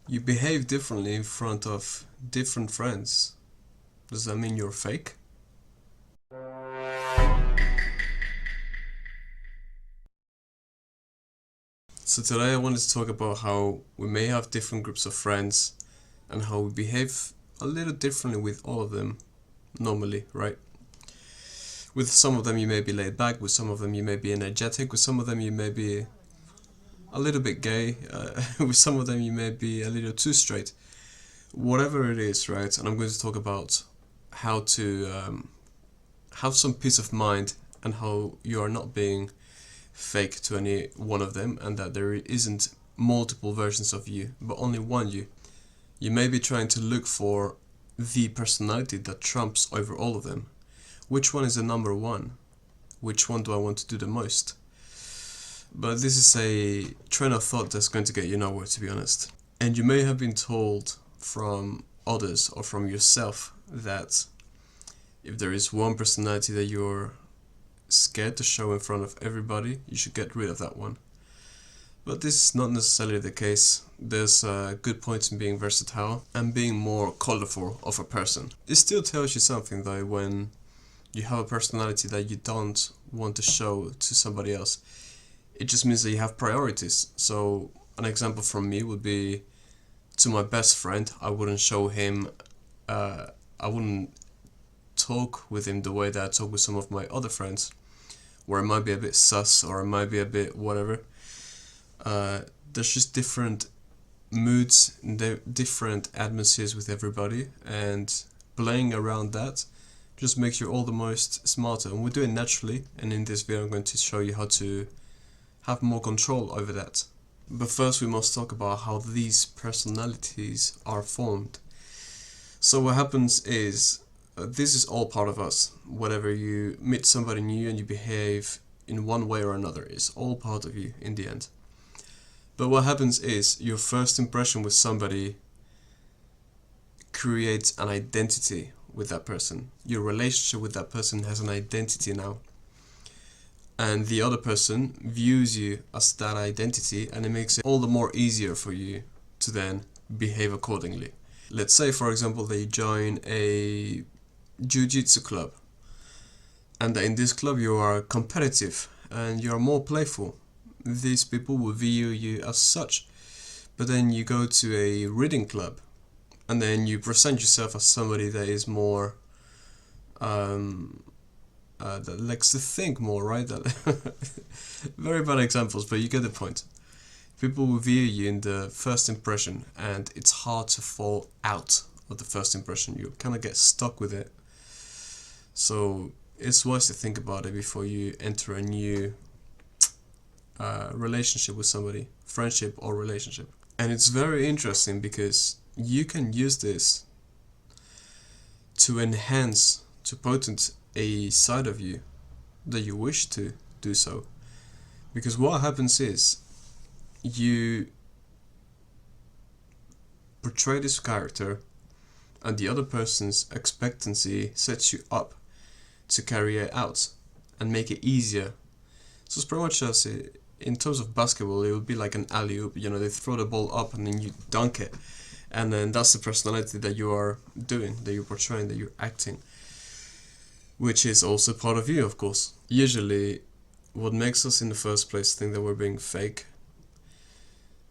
You behave differently in front of different friends. Does that mean you're fake? So today I wanted to talk about how we may have different groups of friends and how we behave a little differently with all of them normally, right? With some of them you may be laid back, with some of them you may be energetic, with some of them you may be a little bit gay, with some of them you may be a little too straight. Whatever it is, right? And I'm going to talk about how to have some peace of mind and how you are not being fake to any one of them, and that there isn't multiple versions of you, but only one you. You may be trying to look for the personality that trumps over all of them. Which one is the number one? Which one do I want to do the most? But this is a train of thought that's going to get you nowhere, to be honest. And you may have been told from others or from yourself that if there is one personality that you're scared to show in front of everybody, you should get rid of that one. But this is not necessarily the case. There's good points in being versatile and being more colorful of a person. It still tells you something though when you have a personality that you don't want to show to somebody else. It just means that you have priorities. So an example from me would be, to my best friend, I wouldn't show him, I wouldn't talk with him the way that I talk with some of my other friends, where it might be a bit sus or it might be a bit whatever. There's just different moods, different atmospheres with everybody, and playing around that just makes you all the most smarter. And we do it naturally, and in this video I'm going to show you how to have more control over that. But first we must talk about how these personalities are formed. So what happens is, this is all part of us. Whenever you meet somebody new and you behave in one way or another, it's all part of you in the end. But what happens is, your first impression with somebody creates an identity with that person. Your relationship with that person has an identity now. And the other person views you as that identity, and it makes it all the more easier for you to then behave accordingly. Let's say, for example, that you join a jiu-jitsu club, and that in this club you are competitive and you are more playful. These people will view you as such. But then you go to a reading club, and then you present yourself as somebody that is more that likes to think more, right? That very bad examples, but you get the point. People will view you in the first impression, and it's hard to fall out of the first impression. You kind of get stuck with it. So it's wise to think about it before you enter a new relationship with somebody, friendship or relationship. And it's very interesting because you can use this to enhance, to potent a side of you that you wish to do so. Because what happens is, you portray this character, and the other person's expectancy sets you up to carry it out and make it easier. So it's pretty much as in terms of basketball, it would be like an alley-oop. You know, they throw the ball up and then you dunk it, and then that's the personality that you are doing, that you're portraying, that you're acting, which is also part of you, of course. Usually, what makes us in the first place think that we're being fake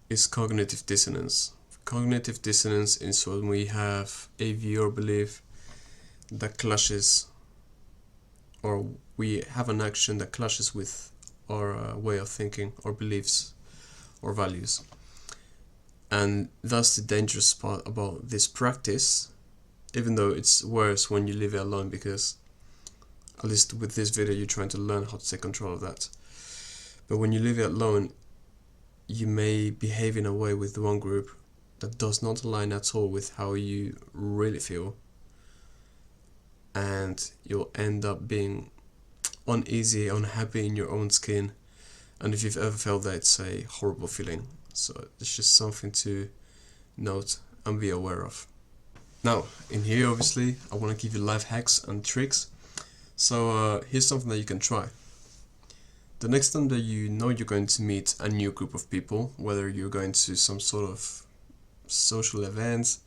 is cognitive dissonance. Cognitive dissonance is when we have a view or belief that clashes, or we have an action that clashes with our way of thinking, or beliefs, or values. And that's the dangerous part about this practice, even though it's worse when you leave it alone, because at least with this video you're trying to learn how to take control of that. But when you leave it alone, you may behave in a way with one group that does not align at all with how you really feel, and you'll end up being uneasy, unhappy in your own skin. And if you've ever felt that, it's a horrible feeling. So it's just something to note and be aware of. Now, in here obviously I want to give you life hacks and tricks. So here's something that you can try. The next time that you know you're going to meet a new group of people, whether you're going to some sort of social events,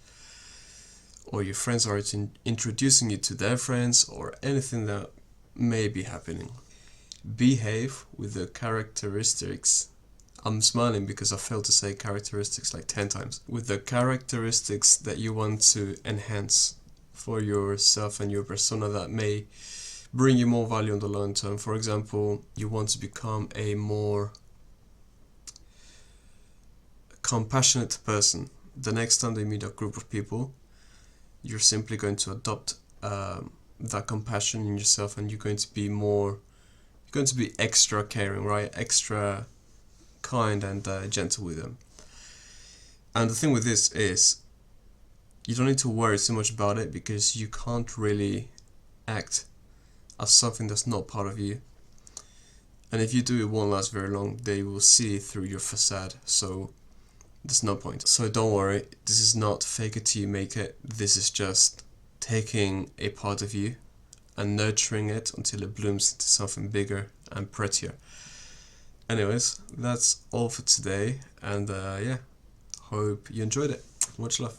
or your friends are introducing you to their friends, or anything that may be happening. Behave with the characteristics. I'm smiling because I failed to say characteristics like 10 times. With the characteristics that you want to enhance for yourself and your persona that may bring you more value on the long term. For example, you want to become a more compassionate person. The next time they meet a group of people, you're simply going to adopt that compassion in yourself, and you're going to be extra caring, right? Extra kind and gentle with them. And the thing with this is, you don't need to worry too much about it, because you can't really act as something that's not part of you. And if you do, it won't last very long. They will see through your facade, so there's no point. So don't worry, this is not fake it till you make it. This is just taking a part of you and nurturing it until it blooms into something bigger and prettier. Anyways, that's all for today, and hope you enjoyed it. Much love.